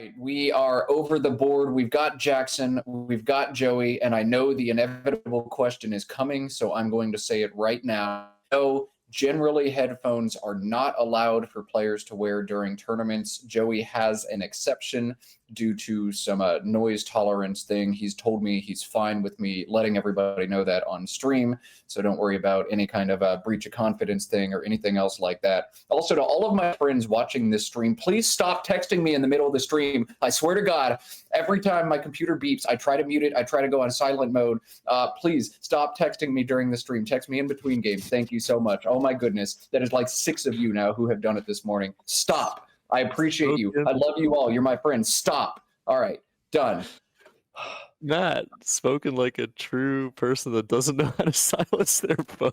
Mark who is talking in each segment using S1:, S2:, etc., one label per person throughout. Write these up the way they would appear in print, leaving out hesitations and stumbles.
S1: right, we are over the board. We've got Jackson, we've got Joey, and I know the inevitable question is coming, so I'm going to say it right now. No, generally headphones are not allowed for players to wear during tournaments. Joey has an exception due to some noise tolerance thing. He's told me he's fine with me letting everybody know that on stream, so don't worry about any kind of a breach of confidence thing or anything else like that. Also, to all of my friends watching this stream, please stop texting me in the middle of the stream. I swear to God, every time my computer beeps, I try to mute it. I try to go on silent mode. Please stop texting me during the stream. Text me in between games. Thank you so much. Oh my goodness, that is like 6 of you now who have done it this morning. Stop. I appreciate you. I love you all. You're my friends. Stop. All right, done.
S2: Matt, spoken like a true person that doesn't know how to silence their phone.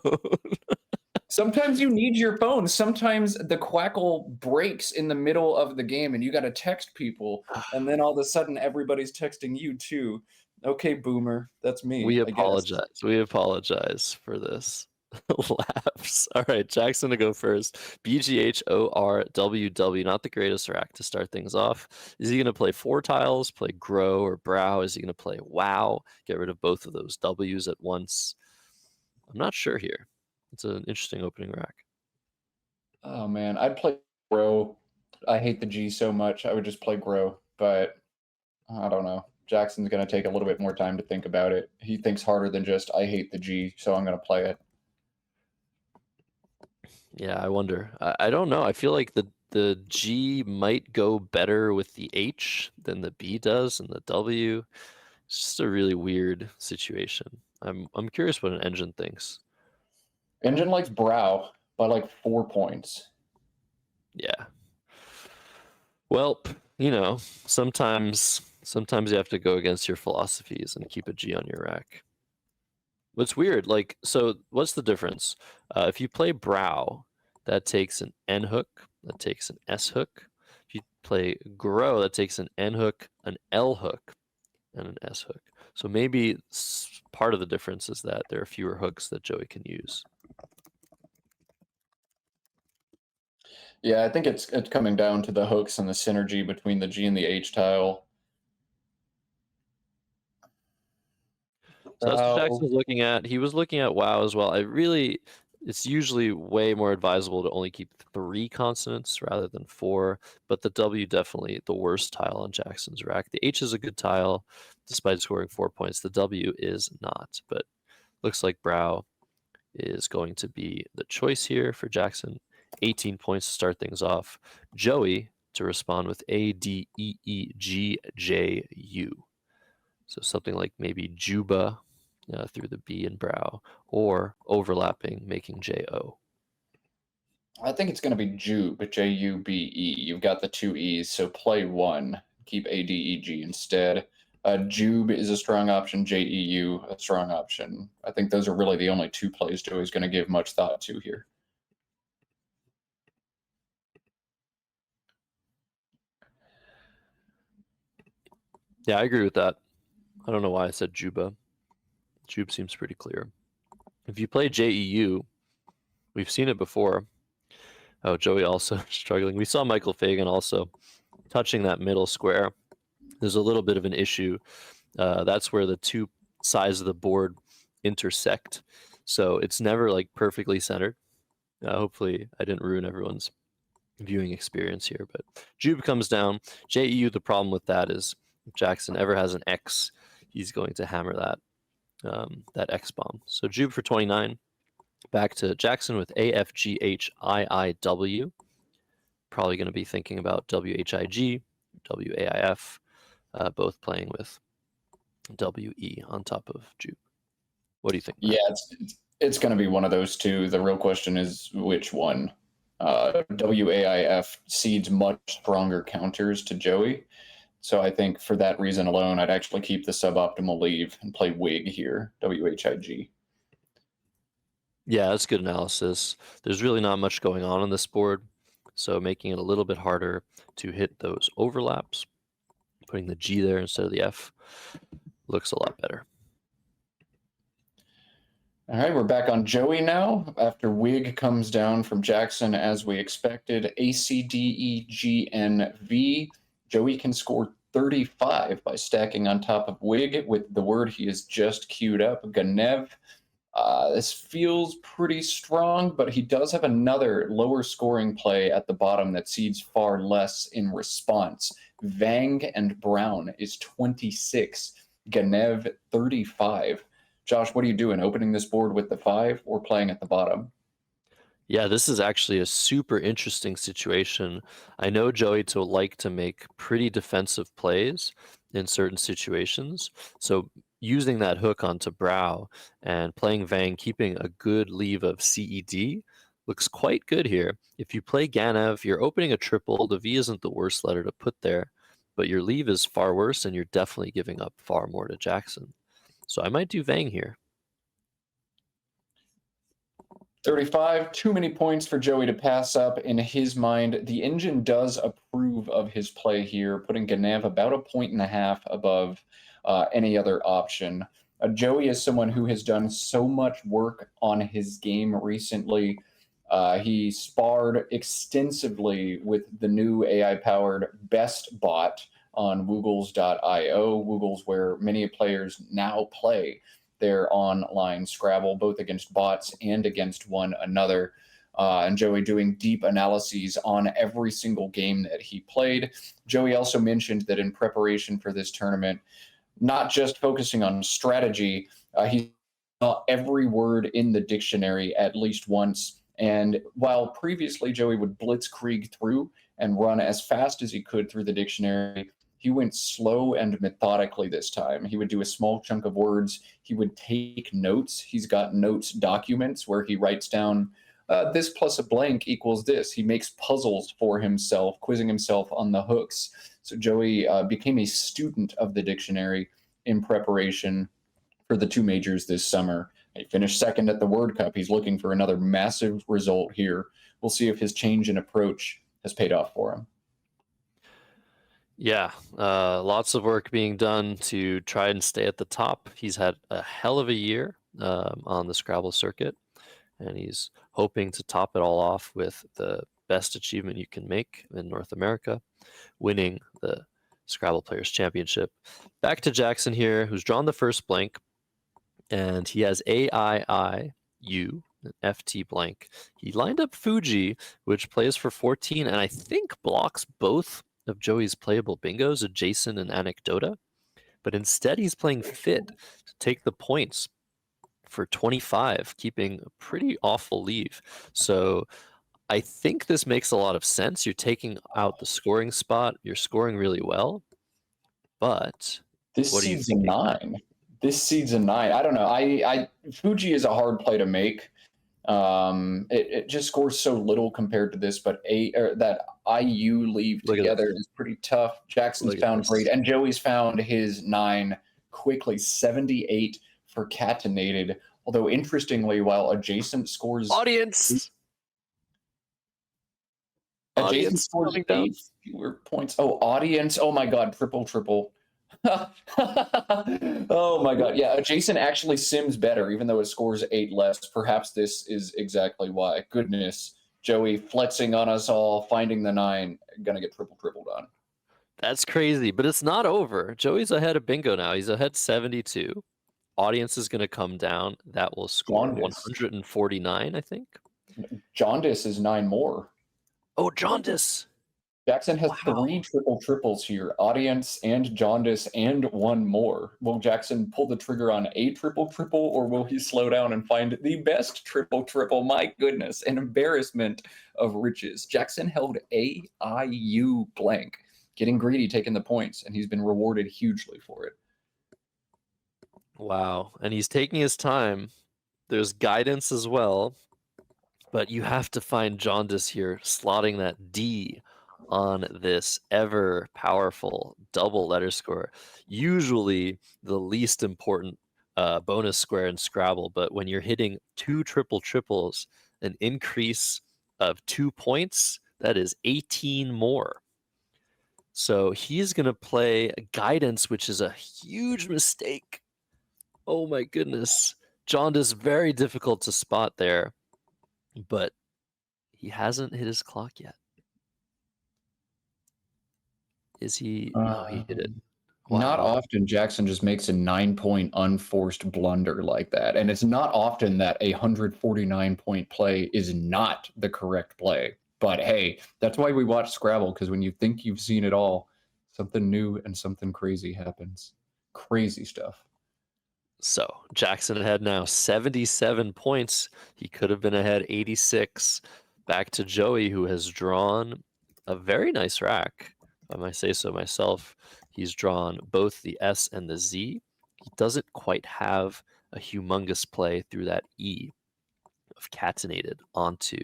S1: Sometimes you need your phone. Sometimes the quackle breaks in the middle of the game and you got to text people. And then all of a sudden everybody's texting you too. Okay, boomer. That's me.
S2: We
S1: I
S2: apologize.
S1: guess.
S2: We apologize for this. Laughs. All right, Jackson to go first. BGHORWW, not the greatest rack to start things off. Is he going to play 4 tiles, play Grow or Brow? Is he going to play Wow? Get rid of both of those W's at once? I'm not sure here. It's an interesting opening rack.
S1: Oh, man. I'd play Grow. I hate the G so much. I would just play Grow, but I don't know. Jackson's going to take a little bit more time to think about it. He thinks harder than just, I hate the G, so I'm going to play it.
S2: Yeah, I wonder. I don't know. I feel like the G might go better with the H than the B does and the W. It's just a really weird situation. I'm curious what an engine thinks.
S1: Engine likes Brow by like 4 points.
S2: Yeah. Well, you know, sometimes you have to go against your philosophies and keep a G on your rack. What's weird, like, so what's the difference? If you play Brow, that takes an N hook, that takes an S hook. If you play Grow, that takes an N hook, an L hook, and an S hook. So maybe part of the difference is that there are fewer hooks that Joey can use.
S1: Yeah, I think it's coming down to the hooks and the synergy between the G and the H tile.
S2: So that's what Jackson was looking at. He was looking at WoW as well. It's usually way more advisable to only keep 3 consonants rather than 4, but the W definitely the worst tile on Jackson's rack. The H is a good tile, despite scoring 4 points. The W is not, but looks like Brow is going to be the choice here for Jackson. 18 points to start things off. Joey to respond with ADEEGJU. So something like maybe Juba through the B and Brow, or overlapping, making JO.
S1: I think it's going to be Jube, Jube. You've got the 2 E's, so play 1. Keep ADEG instead. Jube is a strong option, JEU a strong option. I think those are really the only 2 plays Joey's going to give much thought to here.
S2: Yeah, I agree with that. I don't know why I said Juba. Jube seems pretty clear. If you play JEU, we've seen it before. Oh, Joey also struggling. We saw Michael Fagan also touching that middle square. There's a little bit of an issue. That's where the 2 sides of the board intersect. So it's never like perfectly centered. Hopefully I didn't ruin everyone's viewing experience here, but Jube comes down. JEU, the problem with that is if Jackson ever has an X, he's going to hammer that X bomb. So Jube for 29. Back to Jackson with AFGHIIW. Probably going to be thinking about WHIG, WAIF, both playing with WE on top of Jube. What do you think, Matt?
S1: Yeah, it's going to be one of those 2. The real question is which one. WAIF seeds much stronger counters to Joey. So I think for that reason alone, I'd actually keep the suboptimal leave and play WIG here, WHIG.
S2: Yeah, that's good analysis. There's really not much going on this board, so making it a little bit harder to hit those overlaps. Putting the G there instead of the F looks a lot better.
S1: All right, we're back on Joey now. After WIG comes down from Jackson as we expected, ACDEGNV. Joey can score 35 by stacking on top of Wig with the word he has just queued up, Ganev. This feels pretty strong, but he does have another lower scoring play at the bottom that seeds far less in response. Vang and Brown is 26, Ganev 35. Josh, what are you doing? Opening this board with the 5 or playing at the bottom?
S2: Yeah, this is actually a super interesting situation. I know Joey to like to make pretty defensive plays in certain situations. So using that hook onto Brow and playing Vang, keeping a good leave of CED looks quite good here. If you play Ganev, you're opening a triple. The V isn't the worst letter to put there, but your leave is far worse and you're definitely giving up far more to Jackson. So I might do Vang here.
S1: 35, too many points for Joey to pass up. In his mind, the engine does approve of his play here, putting Ganev about a point and a half above any other option. Joey is someone who has done so much work on his game recently. He sparred extensively with the new AI-powered Best Bot on Woogles.io. Woogles, where many players now play their online Scrabble, both against bots and against one another. And Joey doing deep analyses on every single game that he played. Joey also mentioned that in preparation for this tournament, not just focusing on strategy, he saw every word in the dictionary at least once. And while previously Joey would blitzkrieg through and run as fast as he could through the dictionary, he went slow and methodically this time. He would do a small chunk of words. He would take notes. He's got notes documents where he writes down this plus a blank equals this. He makes puzzles for himself, quizzing himself on the hooks. So Joey became a student of the dictionary in preparation for the 2 majors this summer. He finished second at the Word Cup. He's looking for another massive result here. We'll see if his change in approach has paid off for him.
S2: Yeah, lots of work being done to try and stay at the top. He's had a hell of a year on the Scrabble circuit, and he's hoping to top it all off with the best achievement you can make in North America, winning the Scrabble Players Championship. Back to Jackson here, who's drawn the first blank, and he has AIIU, FT blank. He lined up Fuji, which plays for 14, and I think blocks both of Joey's playable bingos, a Jason and Anecdota, but instead he's playing Fit to take the points for 25, keeping a pretty awful leave. So I think this makes a lot of sense. You're taking out the scoring spot. You're scoring really well, but
S1: This
S2: what do you
S1: seed's a
S2: think?
S1: 9. This seed's a 9. I don't know. I Fuji is a hard play to make. It just scores so little compared to this, but that IU leave
S2: Look at
S1: together
S2: this.
S1: is pretty tough. Jackson's
S2: Look at
S1: found
S2: this.
S1: great, and Joey's found his 9 quickly. 78 for Catenated. Although interestingly, while adjacent scores
S2: Audience
S1: adjacent scores
S2: coming down.
S1: 8 fewer points. Oh, audience! Oh my God, triple. Oh my God. Yeah, adjacent actually sims better, even though it scores 8 less. Perhaps this is exactly why. Goodness. Joey flexing on us all, finding the 9, gonna get tripled on.
S2: That's crazy, but it's not over. Joey's ahead of bingo now. He's ahead 72. Audience is going to come down. That will score
S1: Jaundice.
S2: 149, I think.
S1: Jaundice is 9 more.
S2: Oh, Jaundice.
S1: Jackson has
S2: Wow.
S1: 3 triples here. Audience and Jaundice and 1 more. Will Jackson pull the trigger on a triple, or will he slow down and find the best triple? My goodness, an embarrassment of riches. Jackson held AIU blank, getting greedy, taking the points, and he's been rewarded hugely for it.
S2: Wow. And he's taking his time. There's guidance as well, but you have to find Jaundice here, slotting that D on this ever powerful double letter score. Usually the least important bonus square in Scrabble, but when you're hitting 2 triples, an increase of 2 points, that is 18 more. So he's going to play Guidance, which is a huge mistake. Oh my goodness. Jaundice, very difficult to spot there, but he hasn't hit his clock yet. Is he? Oh, he hit it.
S1: Not
S2: Wow.
S1: often Jackson just makes a 9-point unforced blunder like that. And it's not often that a 149-point play is not the correct play. But hey, that's why we watch Scrabble, because when you think you've seen it all, something new and something crazy happens. Crazy stuff.
S2: So Jackson ahead now 77 points. He could have been ahead 86. Back to Joey, who has drawn a very nice rack. If I might say so myself. He's drawn both the S and the Z. He doesn't quite have a humongous play through that E of catenated onto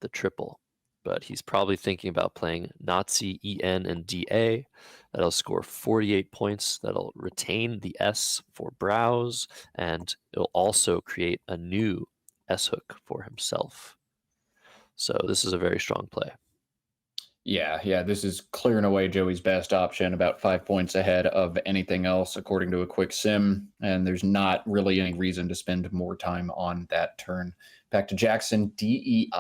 S2: the triple, but he's probably thinking about playing Nazi, EN, and DA. That'll score 48 points. That'll retain the S for browse, and it'll also create a new S hook for himself. So this is a very strong play.
S1: Yeah, this is clearing away Joey's best option, about 5 points ahead of anything else, according to a quick sim. And there's not really any reason to spend more time on that turn. Back to Jackson, DEIILOT,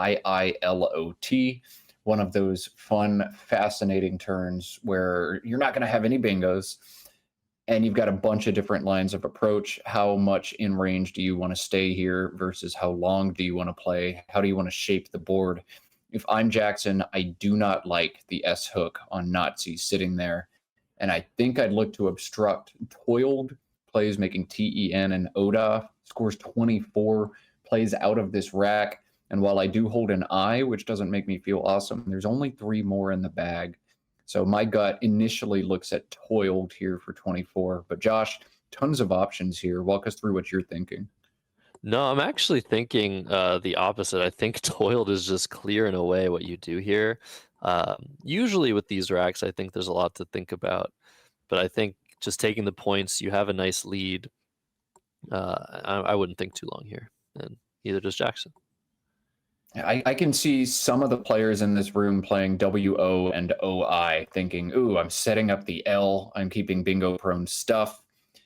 S1: one of those fun, fascinating turns where you're not going to have any bingos. And you've got a bunch of different lines of approach. How much in range do you want to stay here versus how long do you want to play? How do you want to shape the board? If I'm Jackson, I do not like the S hook on Nazi sitting there. And I think I'd look to obstruct. Toiled plays making TEN and ODA, scores 24, plays out of this rack. And while I do hold an I, which doesn't make me feel awesome, there's only 3 more in the bag. So my gut initially looks at Toiled here for 24. But Josh, tons of options here. Walk us through what you're thinking.
S2: No, I'm actually thinking the opposite. I think Toiled is just clearing away what you do here. Usually with these racks, I think there's a lot to think about. But I think just taking the points, you have a nice lead. I wouldn't think too long here, and neither does Jackson.
S1: I can see some of the players in this room playing WO and OI thinking, ooh, I'm setting up the L. I'm keeping bingo prone stuff.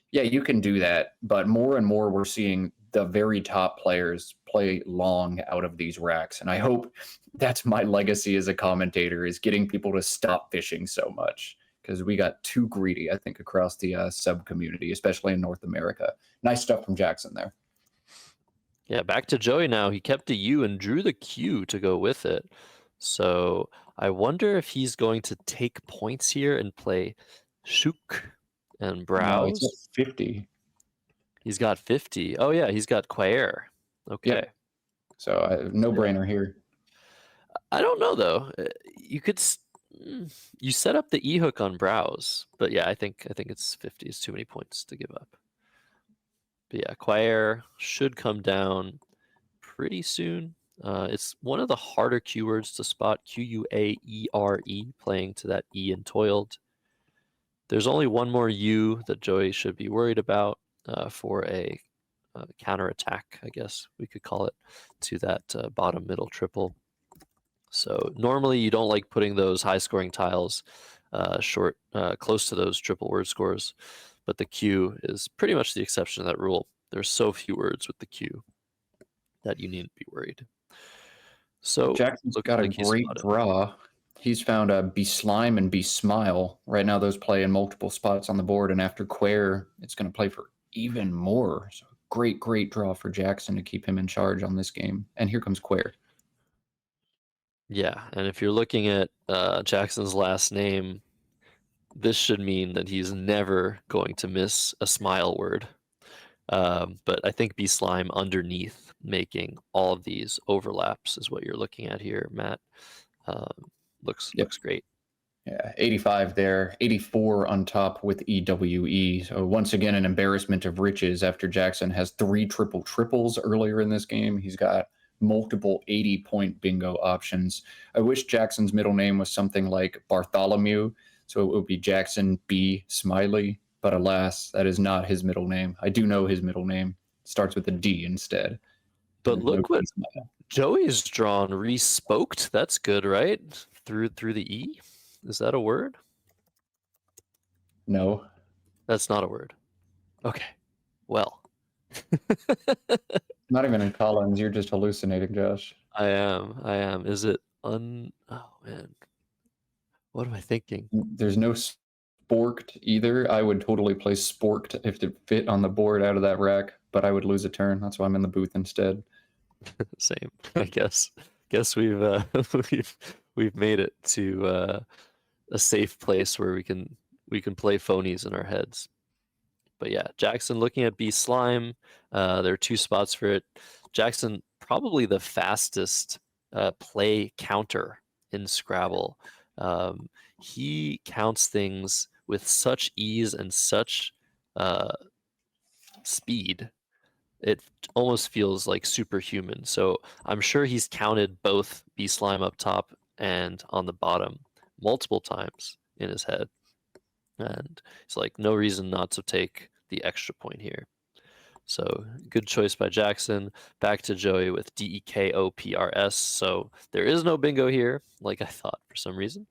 S1: Yeah, you can do that. But more and more, we're seeing the very top players play long out of these racks. And I hope that's my legacy as a commentator, is getting people to stop fishing so much, because we got too greedy, I think, across the sub community, especially in North America. Nice stuff from Jackson there.
S2: Yeah, back to Joey now. He kept the U and drew the Q to go with it. So I wonder if he's going to take points here and play Shook and
S1: No, it's
S2: Browse.
S1: at 50.
S2: He's got 50. Oh, yeah, he's got Quaer. Okay.
S1: Yep. So no brainer here.
S2: I don't know, though. You could... You set up the E hook on Browse, but yeah, I think it's 50. It's too many points to give up. But yeah, Quaer should come down pretty soon. It's one of the harder keywords to spot, Quaere, playing to that E in Toiled. There's only one more U that Joey should be worried about for a counterattack, I guess we could call it, to that bottom middle triple. So normally you don't like putting those high-scoring tiles close to those triple word scores, but the Q is pretty much the exception to that rule. There's so few words with the Q that you needn't be worried. So
S1: Jackson's got a great draw. He's found a Be Slime and Be Smile. Right now, those play in multiple spots on the board, and after Quaer, it's going to play for even more. So great draw for Jackson to keep him in charge on this game. And here comes Quaer.
S2: Yeah, and if you're looking at Jackson's last name, this should mean that he's never going to miss a smile word. But I think Be Slime underneath, making all of these overlaps, is what you're looking at here, Matt. Looks great.
S1: Yeah, 85 there, 84 on top with EWE. So once again, an embarrassment of riches after Jackson has 3 triple triples earlier in this game. He's got multiple 80-point bingo options. I wish Jackson's middle name was something like Bartholomew, so it would be Jackson B. Smylie, but alas, that is not his middle name. I do know his middle name. It starts with a D instead.
S2: But look what Joey's drawn, respoked. That's good, right? Through the E? Is that a word?
S1: No.
S2: That's not a word. Okay. Well.
S1: Not even in Collins. You're just hallucinating, Josh.
S2: I am. Is it oh man. What am I thinking?
S1: There's no sporked either. I would totally play sporked if it fit on the board out of that rack, but I would lose a turn. That's why I'm in the booth instead.
S2: Same, I guess. Guess we've we've made it to a safe place where we can play phonies in our heads. But yeah, Jackson looking at B Slime. There are 2 spots for it. Jackson, probably the fastest play counter in Scrabble. He counts things with such ease and such speed. It almost feels like superhuman. So I'm sure he's counted both B Slime up top and on the bottom multiple times in his head. And it's like no reason not to take the extra point here. So good choice by Jackson. Back to Joey with DEKOPRS. So there is no bingo here, like I thought for some reason,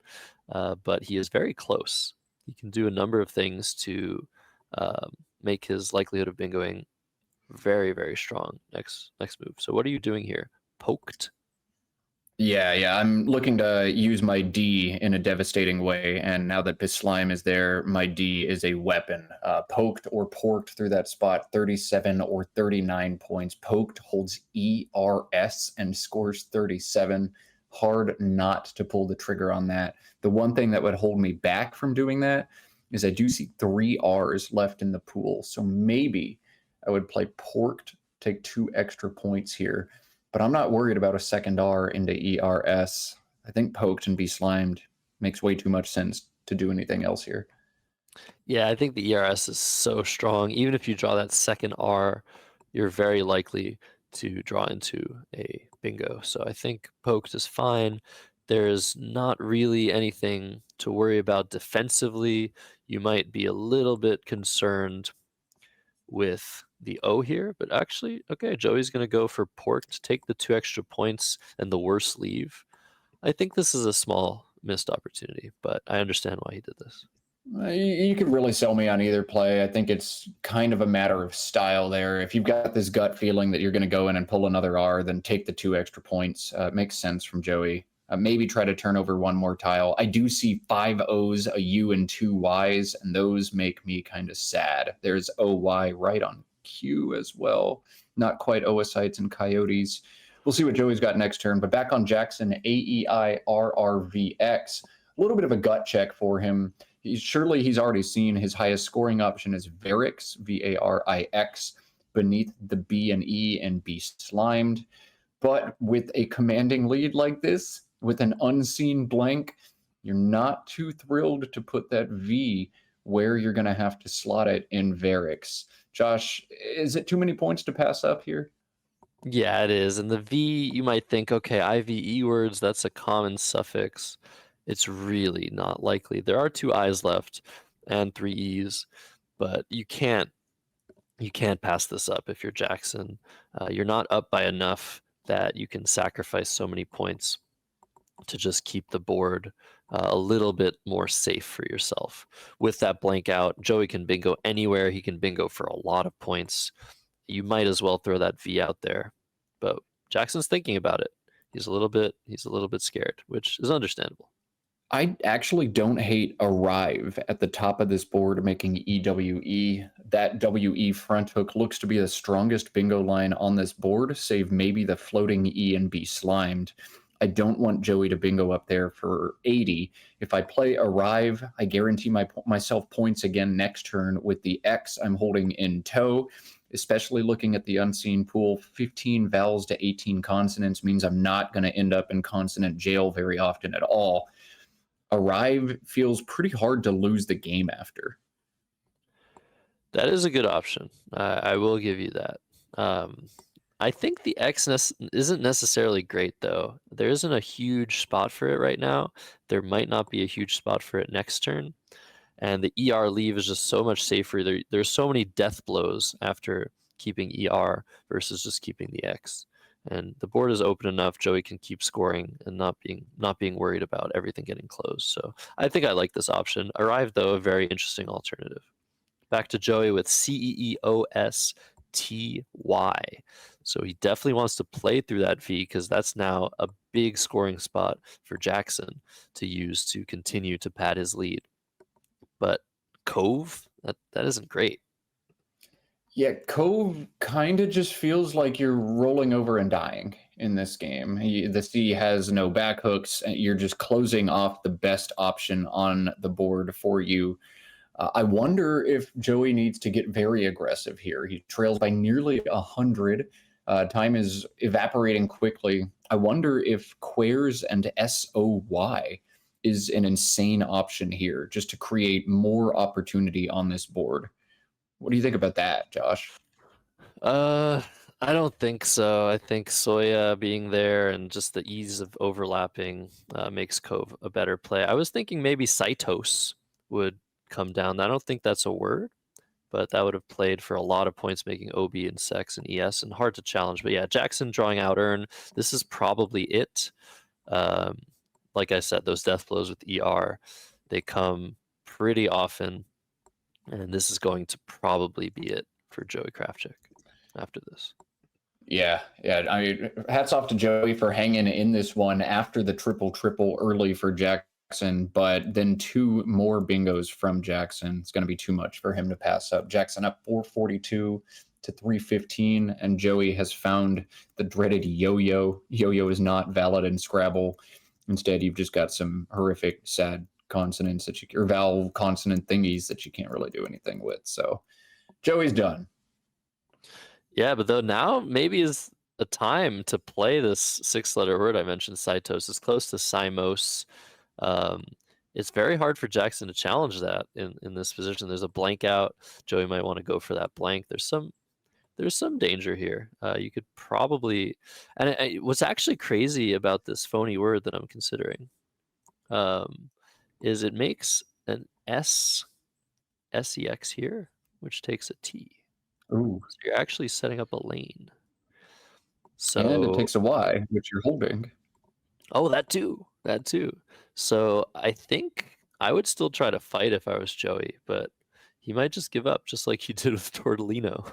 S2: but he is very close. He can do a number of things to make his likelihood of bingoing very, very strong next move. So what are you doing here? Poked?
S1: Yeah. I'm looking to use my D in a devastating way, and now that Slime is there, my D is a weapon. Poked or porked through that spot, 37 or 39 points. Poked holds ERS and scores 37. Hard not to pull the trigger on that. The one thing that would hold me back from doing that is I do see 3 R's left in the pool, so maybe I would play porked, take 2 extra points here. But I'm not worried about a second R into ERS. I think poked and be slimed makes way too much sense to do anything else here.
S2: Yeah, I think the ERS is so strong. Even if you draw that second R, you're very likely to draw into a bingo. So I think poked is fine. There's not really anything to worry about defensively. You might be a little bit concerned with the O here, but actually, okay, Joey's going to go for pork to take the 2 extra points and the worst leave. I think this is a small missed opportunity, but I understand why he did this.
S1: You could really sell me on either play. I think it's kind of a matter of style there. If you've got this gut feeling that you're going to go in and pull another R, then take the 2 extra points. It makes sense from Joey. Maybe try to turn over one more tile. I do see 5 O's, a U, and 2 Y's, and those make me kind of sad. There's OY right on Q as well. Not quite oocytes and coyotes. We'll see what Joey's got next turn. But back on Jackson, AEIRRVX. A little bit of a gut check for him. Surely he's already seen his highest scoring option is Varix, VARIX, beneath the B and E and be slimed. But with a commanding lead like this, with an unseen blank, you're not too thrilled to put that V where you're going to have to slot it in Varix. Josh, is it too many points to pass up here?
S2: Yeah, it is. And the V, you might think, okay, IVE words, that's a common suffix. It's really not likely. There are 2 I's left and 3 E's, but you can't pass this up if you're Jackson. You're not up by enough that you can sacrifice so many points to just keep the board a little bit more safe for yourself. With that blank out, Joey can bingo anywhere. He can bingo for a lot of points. You might as well throw that V out there. But Jackson's thinking about it. He's a little bit scared, which is understandable.
S1: I actually don't hate Arrive at the top of this board making EWE. That WE front hook looks to be the strongest bingo line on this board, save maybe the floating E and B slimed. I don't want Joey to bingo up there for 80. If I play Arrive, I guarantee myself points again next turn with the X I'm holding in tow, especially looking at the unseen pool. 15 vowels to 18 consonants means I'm not going to end up in consonant jail very often at all. Arrive feels pretty hard to lose the game after.
S2: That is a good option. I will give you that. I think the X isn't necessarily great, though. There isn't a huge spot for it right now. There might not be a huge spot for it next turn. And the ER leave is just so much safer. There's so many death blows after keeping ER versus just keeping the X. And the board is open enough. Joey can keep scoring and not being worried about everything getting closed. So I think I like this option. Arrive, though, a very interesting alternative. Back to Joey with CEEOS TY. So he definitely wants to play through that V because that's now a big scoring spot for Jackson to use to continue to pad his lead. But Cove, that isn't great.
S1: Yeah, Cove kind of just feels like you're rolling over and dying in this game. The C has no back hooks, and you're just closing off the best option on the board for you. I wonder if Joey needs to get very aggressive here. He trails by nearly 100. Time is evaporating quickly. I wonder if Quares and SOY is an insane option here just to create more opportunity on this board. What do you think about that, Josh?
S2: I don't think so. I think Soya being there and just the ease of overlapping makes Cove a better play. I was thinking maybe Saitos would come down. I don't think that's a word, but that would have played for a lot of points making OB and Sex and ES and hard to challenge. But yeah, Jackson drawing out Earn. This is probably it. Like I said, those death blows with ER, they come pretty often. And this is going to probably be it for Joey Krafchick after this.
S1: Yeah. I mean, hats off to Joey for hanging in this one after the triple early for Jackson, but then 2 more bingos from Jackson. It's going to be too much for him to pass up. Jackson up 442 to 315, and Joey has found the dreaded yo-yo. Yo-yo is not valid in Scrabble. Instead, you've just got some horrific, sad consonants that or vowel consonant thingies that you can't really do anything with. So Joey's done.
S2: Yeah, but though now maybe is a time to play this 6-letter word I mentioned, Saitos. Is close to Simos. It's very hard for Jackson to challenge that in this position. There's a blank out. Joey might want to go for that blank. There's some danger here. You could probably, and what's actually crazy about this phony word that I'm considering is it makes an SEX here, which takes a T.
S1: Ooh.
S2: So you're actually setting up a lane. So
S1: and it takes a Y, which you're holding.
S2: Oh, that too. So I think I would still try to fight if I was Joey, but he might just give up, just like he did with Tortellino.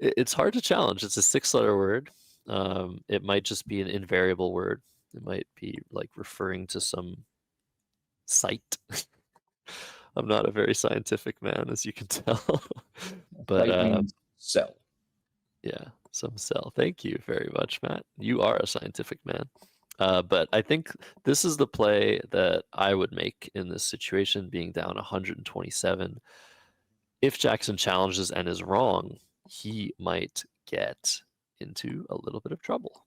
S2: It's hard to challenge. It's a 6-letter word. It might just be an invariable word. It might be like referring to some site. I'm not a very scientific man, as you can tell. But
S1: Site means cell.
S2: Yeah, some cell. Thank you very much, Matt. You are a scientific man. But I think this is the play that I would make in this situation, being down 127. If Jackson challenges and is wrong, he might get into a little bit of trouble.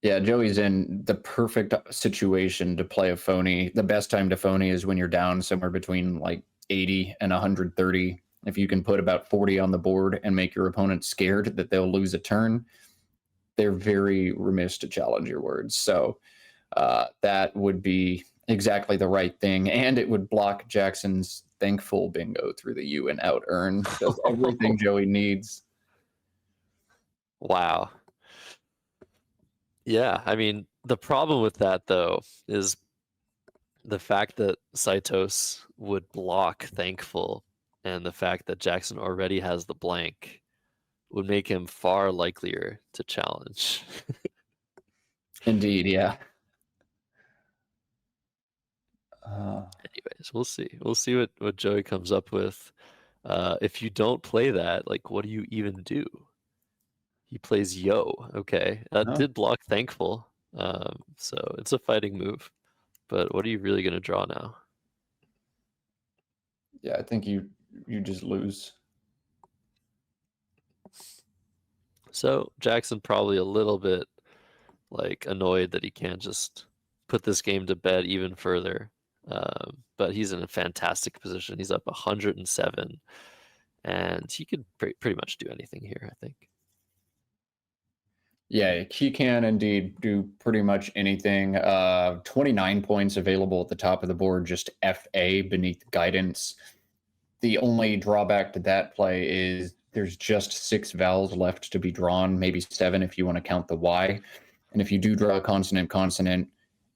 S1: Yeah, Joey's in the perfect situation to play a phony. The best time to phony is when you're down somewhere between like 80 and 130. If you can put about 40 on the board and make your opponent scared that they'll lose a turn, they're very remiss to challenge your words. So that would be exactly the right thing. And it would block Jackson's thankful bingo through the U and out earn. Does everything Joey needs.
S2: Wow. Yeah, I mean, the problem with that, though, is the fact that Saitos would block thankful and the fact that Jackson already has the blank would make him far likelier to challenge.
S1: Indeed, yeah.
S2: Anyways, we'll see. We'll see what Joey comes up with. If you don't play that, like, what do you even do? He plays yo. Okay, that did block thankful. So it's a fighting move. But what are you really going to draw now?
S1: Yeah, I think you just lose.
S2: So Jackson probably a little bit like annoyed that he can't just put this game to bed even further. But he's in a fantastic position. He's up 107, and he could pretty much do anything here, I think.
S1: Yeah, he can indeed do pretty much anything. 29 points available at the top of the board, just FA beneath guidance. The only drawback to that play is there's just 6 vowels left to be drawn, maybe 7 if you want to count the Y. And if you do draw a consonant,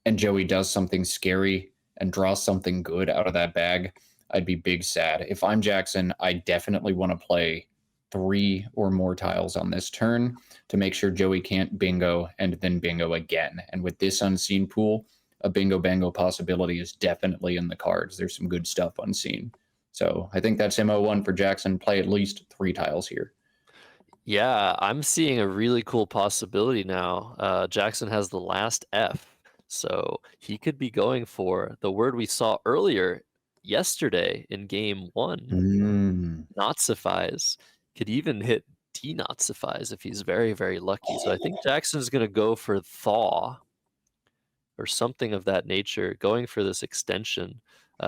S1: and Joey does something scary and draws something good out of that bag, I'd be big sad. If I'm Jackson, I definitely want to play 3 or more tiles on this turn to make sure Joey can't bingo and then bingo again. And with this unseen pool, a bingo bango possibility is definitely in the cards. There's some good stuff unseen. So I think that's MO1 for Jackson. Play at least 3 tiles here.
S2: Yeah, I'm seeing a really cool possibility now. Jackson has the last F, so he could be going for the word we saw earlier yesterday in game 1, Nazifies. Could even hit denazifies if he's very, very lucky. So I think Jackson's going to go for thaw or something of that nature, going for this extension,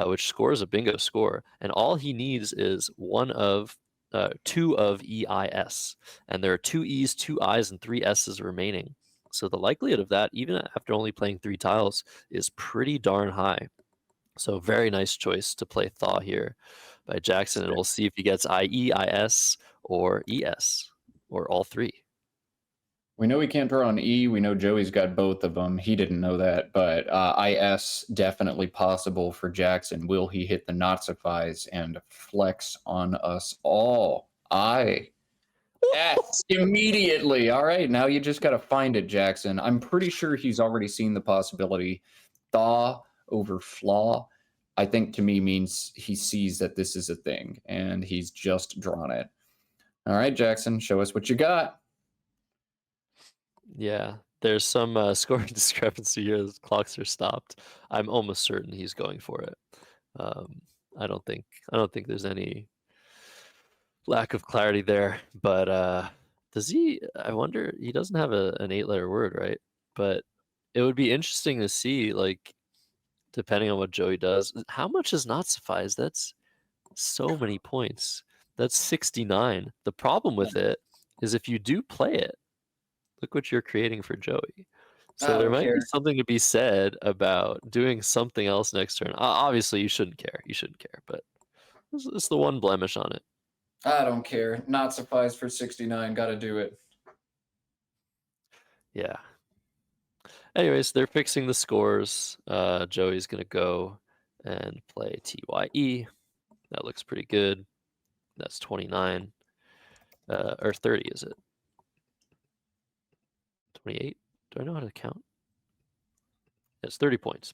S2: which scores a bingo score. And all he needs is 2 of EIS. And there are 2 E's, 2 I's, and 3 S's remaining. So the likelihood of that, even after only playing 3 tiles, is pretty darn high. So very nice choice to play Thaw here by Jackson, and we'll see if he gets IE, IS, or ES, or all 3.
S1: We know he can't draw on E. We know Joey's got both of them. He didn't know that, but IS definitely possible for Jackson. Will he hit the Nazifies and flex on us all? Yes, immediately. All right, now you just got to find it, Jackson. I'm pretty sure he's already seen the possibility. Thaw over flaw, I think to me means he sees that this is a thing, and he's just drawn it. All right, Jackson, show us what you got.
S2: Yeah, there's some scoring discrepancy here. The clocks are stopped. I'm almost certain he's going for it. I don't think there's any lack of clarity there. But does he? I wonder. He doesn't have an 8-letter word, right? But it would be interesting to see, like, depending on what Joey does, how much is Nazifies? That's so many points. That's 69. The problem with it is if you do play it, look what you're creating for Joey. So there might be something to be said about doing something else next turn. Obviously, you shouldn't care. You shouldn't care, but it's the one blemish on it.
S1: I don't care. Nazifies for 69. Got to do it.
S2: Yeah. Anyways, they're fixing the scores. Joey's going to go and play TYE. That looks pretty good. That's 29. Or 30, is it? 28? Do I know how to count? It's 30 points.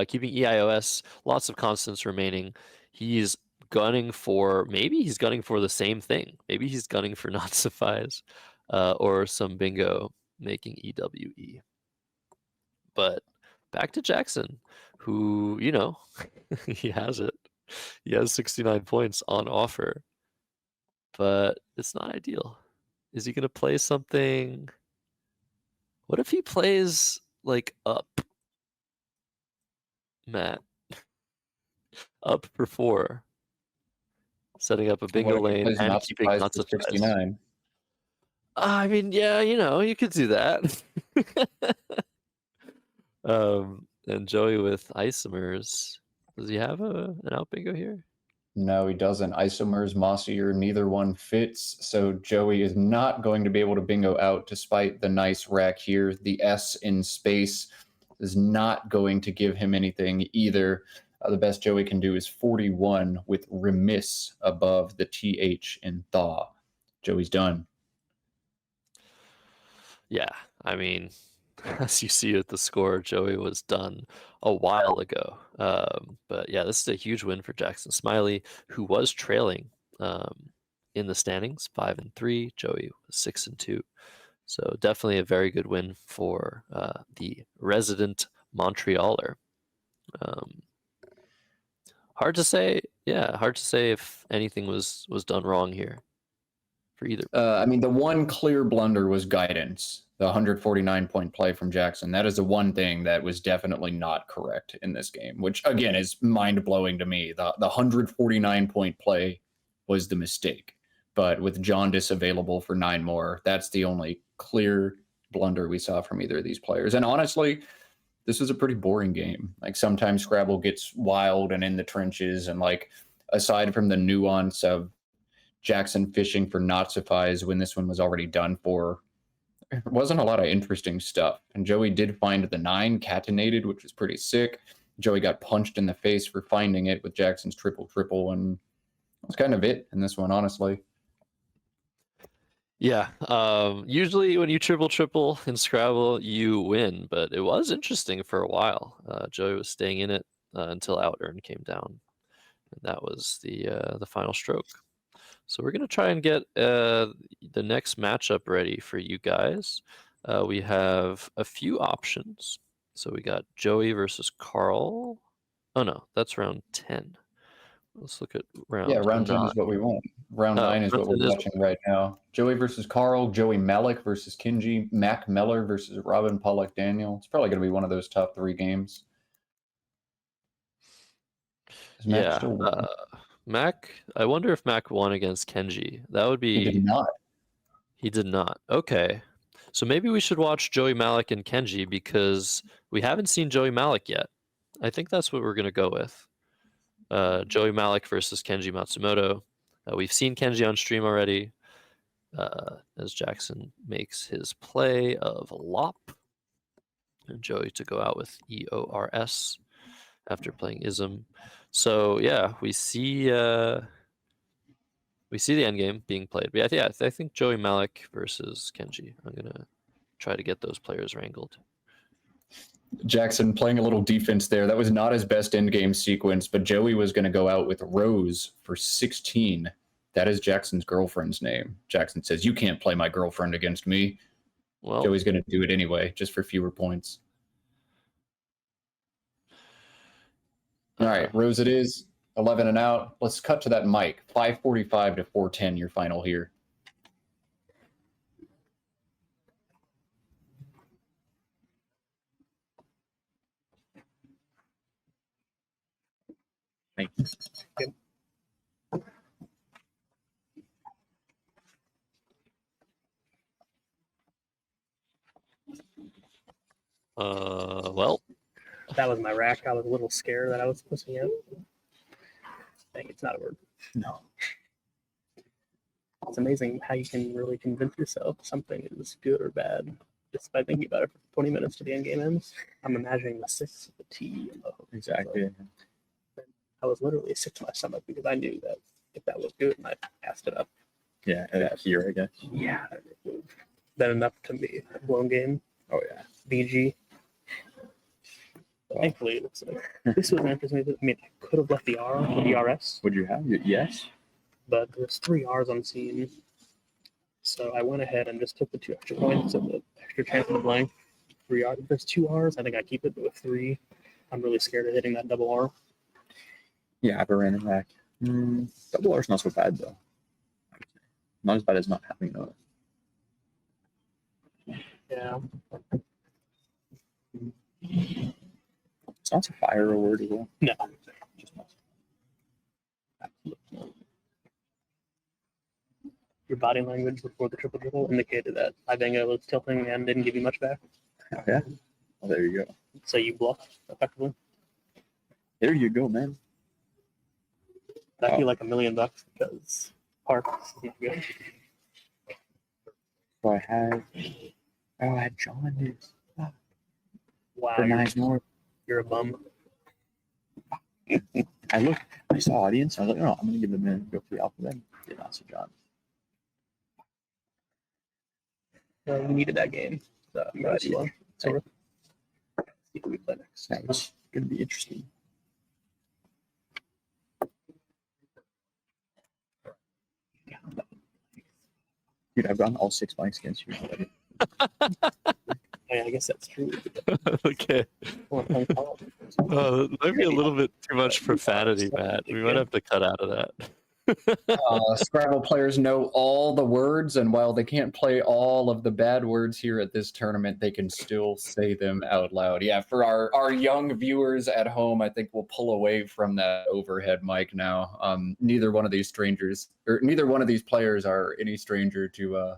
S2: Keeping EIOS, lots of constants remaining. He's gunning for, maybe he's gunning for the same thing. Maybe he's gunning for Nazifies or some bingo making EWE. But back to Jackson, who, you know, he has it. He has 69 points on offer. But it's not ideal. Is he going to play something? What if he plays, like, up? Matt. Up for 4. Setting up a bingo lane and keeping Nazifies.
S1: 69.
S2: I mean, yeah, you know, you could do that. And Joey with isomers. Does he have an out bingo here?
S1: No, he doesn't. Isomers, Mossier, neither one fits. So Joey is not going to be able to bingo out despite the nice rack here. The S in space is not going to give him anything either. The best Joey can do is 41 with remiss above the TH in thaw. Joey's done.
S2: Yeah, I mean, as you see at the score, Joey was done a while ago. But yeah, this is a huge win for Jackson Smylie, who was trailing in the standings, 5-3. Joey was 6-2. So definitely a very good win for the resident Montrealer. Hard to say. Yeah, hard to say if anything was done wrong here for either.
S1: I mean, the one clear blunder was guidance. The 149-point play from Jackson. That is the one thing that was definitely not correct in this game, which, again, is mind-blowing to me. The 149-point play was the mistake. But with Jaundice available for 9 more, that's the only clear blunder we saw from either of these players. And honestly, this was a pretty boring game. Like, sometimes Scrabble gets wild and in the trenches, and, like, aside from the nuance of Jackson fishing for Nazifies when this one was already done for, there wasn't a lot of interesting stuff. And Joey did find the 9 catenated, which was pretty sick. Joey got punched in the face for finding it with Jackson's triple, and that's kind of it in this one, honestly.
S2: Yeah. Usually when you triple in Scrabble, you win, but it was interesting for a while. Joey was staying in it until out earn came down, and that was the final stroke. So we're gonna try and get the next matchup ready for you guys. We have a few options. So we got Joey versus Carl. Oh no, that's round 10. Let's look at round.
S1: Yeah, round 10 is what we want. Round 9 is what we're watching right now. Joey versus Carl, Joey Malik versus Kinji, Mac Meller versus Robin Pollock Daniel. It's probably going to be one of those top 3 games. Is Mac still winning?
S2: Mac, I wonder if Mac won against Kenji. That would be.
S1: He did not.
S2: He did not. Okay. So maybe we should watch Joey Malik and Kenji because we haven't seen Joey Malik yet. I think that's what we're going to go with. Joey Malik versus Kenji Matsumoto. We've seen Kenji on stream already as Jackson makes his play of LOP. And Joey to go out with EORS after playing ISM. So yeah, we see the end game being played. But yeah, I think Joey Malik versus Kenji. I'm gonna try to get those players wrangled.
S1: Jackson playing a little defense there. That was not his best end game sequence, but Joey was going to go out with Rose for 16. That is Jackson's girlfriend's name. Jackson says, "You can't play my girlfriend against me." Well, Joey's going to do it anyway, just for fewer points. All right, Rose it is. 11 and out. Let's cut to that mic. 545 to 410, your final here.
S3: Yep.
S2: Well,
S3: that was my rack. I was a little scared that I was pushing it. Dang, it's not a word.
S1: No.
S3: It's amazing how you can really convince yourself something is good or bad just by thinking about it for 20 minutes to the end game ends. I'm imagining the 6, the T, and the hook.
S4: Exactly.
S3: I was literally sick to my stomach because I knew that if that was good and I passed it up.
S4: Yeah, here, I guess.
S3: Yeah. That enough to be a blown game.
S4: Oh, yeah.
S3: BG. Thankfully, it looks like this was an interesting. I mean, I could have left the R or the RS.
S4: Would you have? Yes.
S3: But there's 3 R's on scene. So I went ahead and just took the 2 extra points and the extra chance of the blank. 3 R's. If there's 2 R's, I think I keep it. But with 3, I'm really scared of hitting that double R.
S4: Yeah, I have a random rack. Double R's not so bad, though. Not as bad as not having those.
S3: Yeah.
S4: It's not a fire word as well.
S3: No.
S4: Just not.
S3: Your body language before the triple indicated that Ivango was tilting and didn't give you much back.
S4: Oh, yeah. Well, there you go.
S3: So you bluffed effectively.
S4: There you go, man.
S3: I feel like $1 million because Parks is not good.
S4: So I had John this.
S3: Wow.
S4: For 9 more.
S3: You're a bum.
S4: I saw audience. I was like, no, I'm going to give them a minute to go for the alpha then. Did not see John.
S3: Well, we needed that game. So I'm glad you won. Sort of. See who we play next.
S4: That was going to be interesting. Dude, I've gotten all 6 blanks against you already.
S3: I guess that's true.
S2: Okay. That might be a little bit too much profanity, Matt. We might have to cut out of that.
S1: Scrabble players know all the words, and while they can't play all of the bad words here at this tournament, they can still say them out loud. Yeah, for our young viewers at home, I think we'll pull away from that overhead mic now. Neither one of these players are any stranger to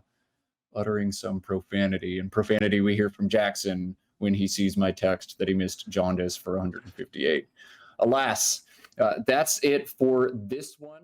S1: uttering some profanity. And profanity we hear from Jackson when he sees my text that he missed Jaundice for 158. Alas, that's it for this one.